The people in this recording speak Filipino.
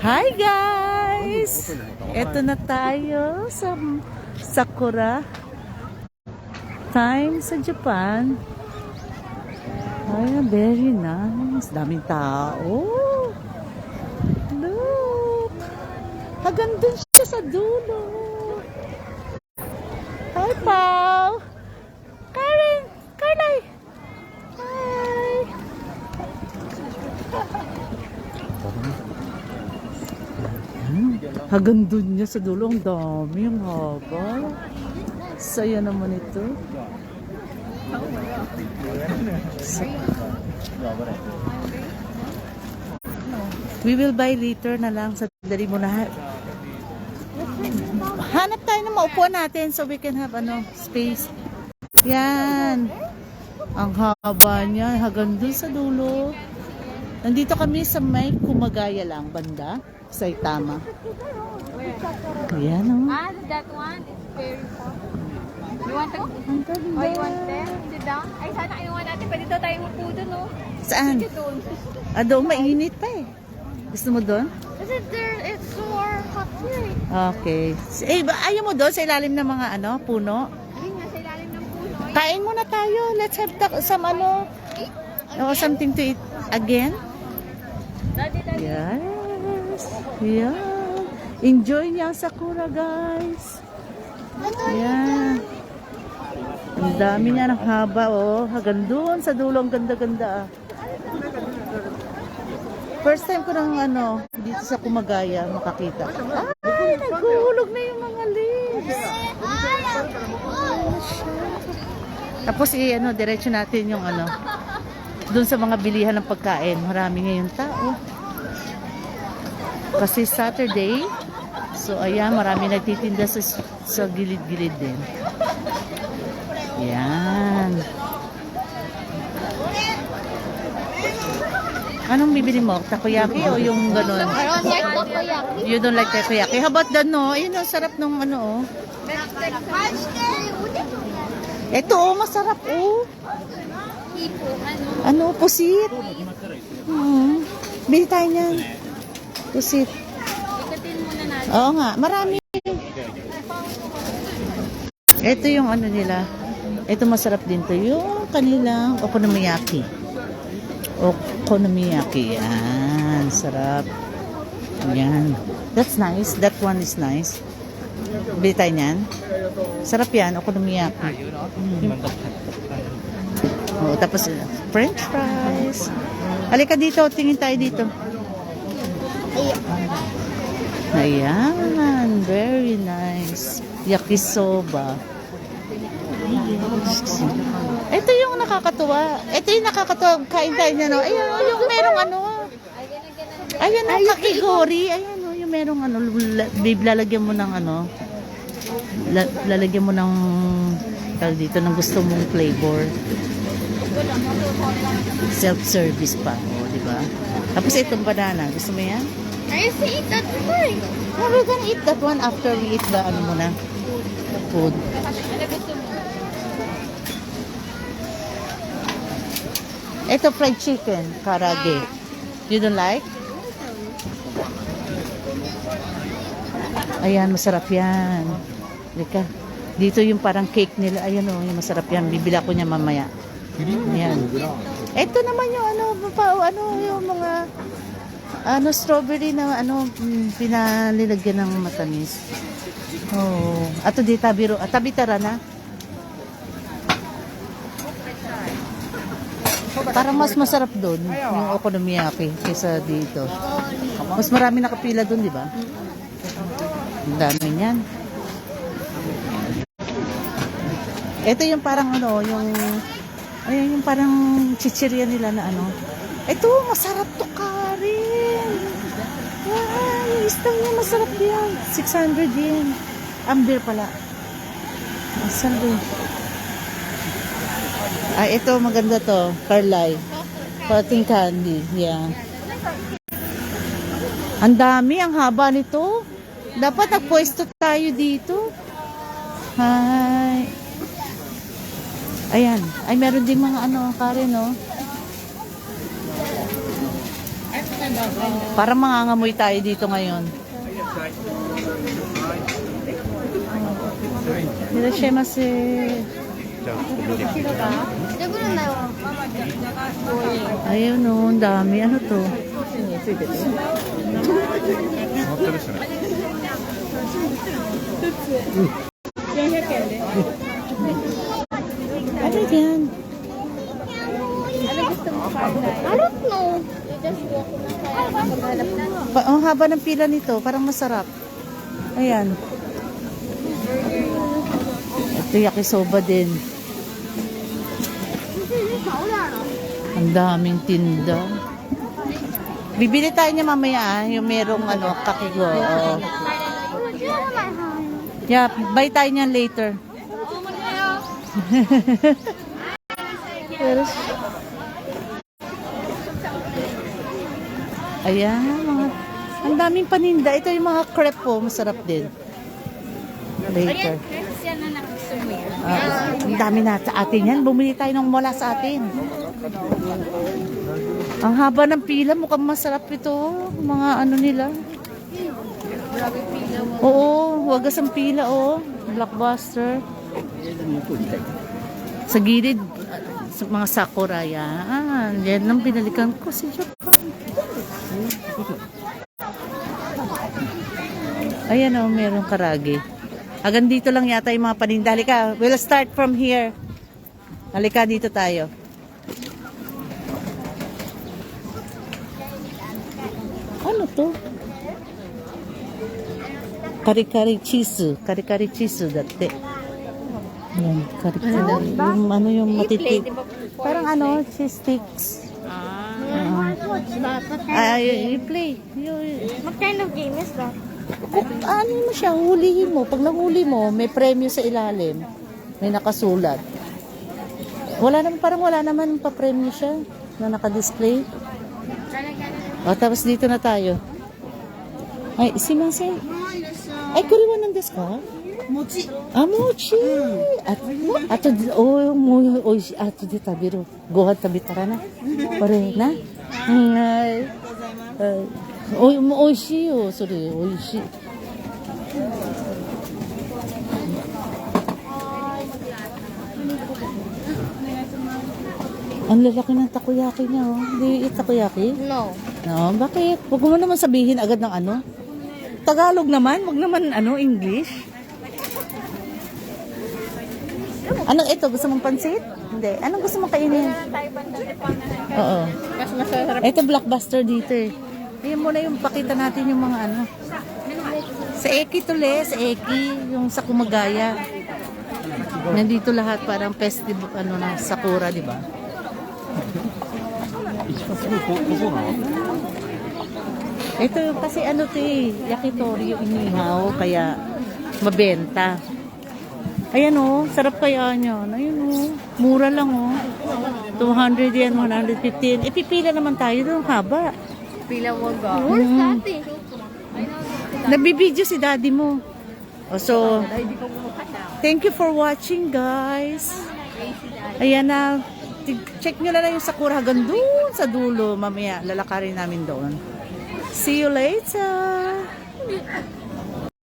Hi guys! Ito na tayo sa Sakura time sa Japan. Ay, very nice. Daming tao. Look! Hanggang dun siya sa dulo. Hi, Pao! Karen! Carly! Hi! Hanggang dun niya sa dulo. Ang dami, ang haba. Saya naman ito. We will buy later na lang. Sa dali mo na. Hanap tayo ng maupuan natin so we can have space. Yan. Ang haba niya. Hanggang dun sa dulo. Nandito kami sa may Kumagaya lang, banda. Saitama. Ayan o. That one is very far. You want to? Oh, you want there? Sit down? Ay, sana ayaw natin. Pwede daw tayo mapu doon, no? Saan? Doon. Doon mainit pa eh. Gusto mo doon? Kasi there, it's more hot here. Okay. Ayaw mo doon sa ilalim ng mga puno? Ayun nga, sa ilalim ng puno. Kain muna tayo. Let's have some something to eat again. Daddy. Yes. Yeah. Enjoy niya ang Sakura, guys. Yan. Ang dami niya ng haba, oh. Hanggang doon sa dulo, ang ganda-ganda, ah. First time ko nang dito sa Kumagaya makakita. Ay, naghuhulog na yung mga leaves. Tapos diretso natin yung doon sa mga bilihan ng pagkain. Marami ngayon tao. Kasi Saturday. So ayan, marami nagtitinda sa gilid-gilid din. Yan. Anong bibili mo? Takoyaki o yung gano'n? I don't like takoyaki. You don't like takoyaki? How about that, no? Ayun, sarap nung Ito, masarap, Ipo, pusit. Bili tayo niyan. Pusit. ikutin muna natin. Oo nga, marami. Ito yung nila. Ito masarap din to. Yung kanilang okonomiyaki. Okonomiyaki. Yan. Sarap. Yan. That's nice. That one is nice. Bili tayo niyan. Sarap yan. Okonomiyaki. Tapos French fries. Halika dito. Tingin tayo dito. Ayan. Very nice. Yakisoba. Ito yung nakakatuwa. Ito yung nakakatuwa. Kain tayo niya, no? Ayan, yung merong Ayan, kakigori. Ayan, yung merong lalagyan mo ng lalagyan mo ng dito ng gusto mong flavor. Self-service pa. Di ba? Tapos itong banana. Gusto mo yan? I used to eat that before. No, we're gonna eat that one after we eat the muna. Food. Ano gusto mo? Ito fried chicken, karage. You don't like? Ayan, masarap yan. Lika. Dito yung parang cake nila. Ayan yung masarap yan. Bibila ko niya mamaya. Ayan. Ito naman yung yung mga strawberry na pinalilagyan ng matamis. Oh, ato di tabitara na. Parang mas masarap doon yung okonomiyaki kaysa dito. Mas marami nakapila doon, di ba? Ang dami niyan. Ito yung parang yung parang chichirya nila na Ito, masarap to karin. Wow, yung istang niya masarap yan. 600 yen. Amber pala. Masarap. Ito maganda to. Carly. Cotton candy. Yeah. Ang dami, ang haba nito. Dapat nagpwesto tayo dito. Hi. Ayan. Ay, meron din mga Karen, no? Parang mangangamoy tayo dito ngayon. Irashimasu. Ayun oh, ang dami. Ano to? Ano yan? Ano gusto mo, Carla? I don't know. You just walk maghanap na. Ang haba ng pila nito, parang masarap. Ayan. Ito yakisoba din. Ang daming tinda. Bibili tayo niya mamaya, yung merong kakigo. Oh. Yeah, buy tayo niyan later. Ayan, ang daming paninda. Ito yung mga crepe po, masarap din. Later. Yan na lang gusto mo yan. Ang dami na sa atin yan. Bumili tayo ng mula sa atin. Ang haba ng pila, mukhang masarap ito. Mga ano nila. Oo, wagas ang pila, oh. Blockbuster. Sa gilid, sa mga sakura, yan. Yan ang binalikan ko si Japan. Ayan oh, merong karagi. Hanggang dito lang yata yung mga paninda. Halika, we'll start from here. Halika, dito tayo. Ano to? Kari-kari chisu. Kari-kari chisu dati. Ayan, kari-kari. Yung ano yung matitik. Parang ano, cheese sticks. You play. What kind of game is that? Ano mo siya, hulihin mo. Pag nahuli mo, may premyo sa ilalim. May nakasulat. Parang wala naman pa-premyo siya na nakadisplay. O, tapos dito na tayo. Ay, simasen. Ay, kuriwa ng desu ka? Mochi. Ah, mochi. Ato de tabiru. Gohan tabitara na. Pare na? Ay. Oishii yo, sore, oishii. Ang lalaki ng takoyaki niya, oh. Hindi takoyaki? No. No, bakit? Huwag mo naman sabihin agad ng ano. Tagalog naman, wag naman English. Anong ito? Gusto mong pansit? Hindi. Anong gusto mong kainin? Oo. Mas masarap. Ito blockbuster dito eh. Ayan muna yung pakita natin yung mga ano. Sa Eki tuli, sa Eki, yung sa Kumagaya. Nandito lahat parang festival na Sakura, di ba? Ito kasi to eh, yakitori yung inihaw, kaya mabenta. Ayan oh, sarap kaya niya. Ayun oh, mura lang oh. 200 yan, 115. Ipipila naman tayo doon, haba. Pila mo ga. Where's daddy? Nabibideo si daddy mo. Oh, so, thank you for watching guys. Ayan na. Check nyo na lang yung Sakura hanggang doon sa dulo. Mamaya lalakarin namin doon. See you later.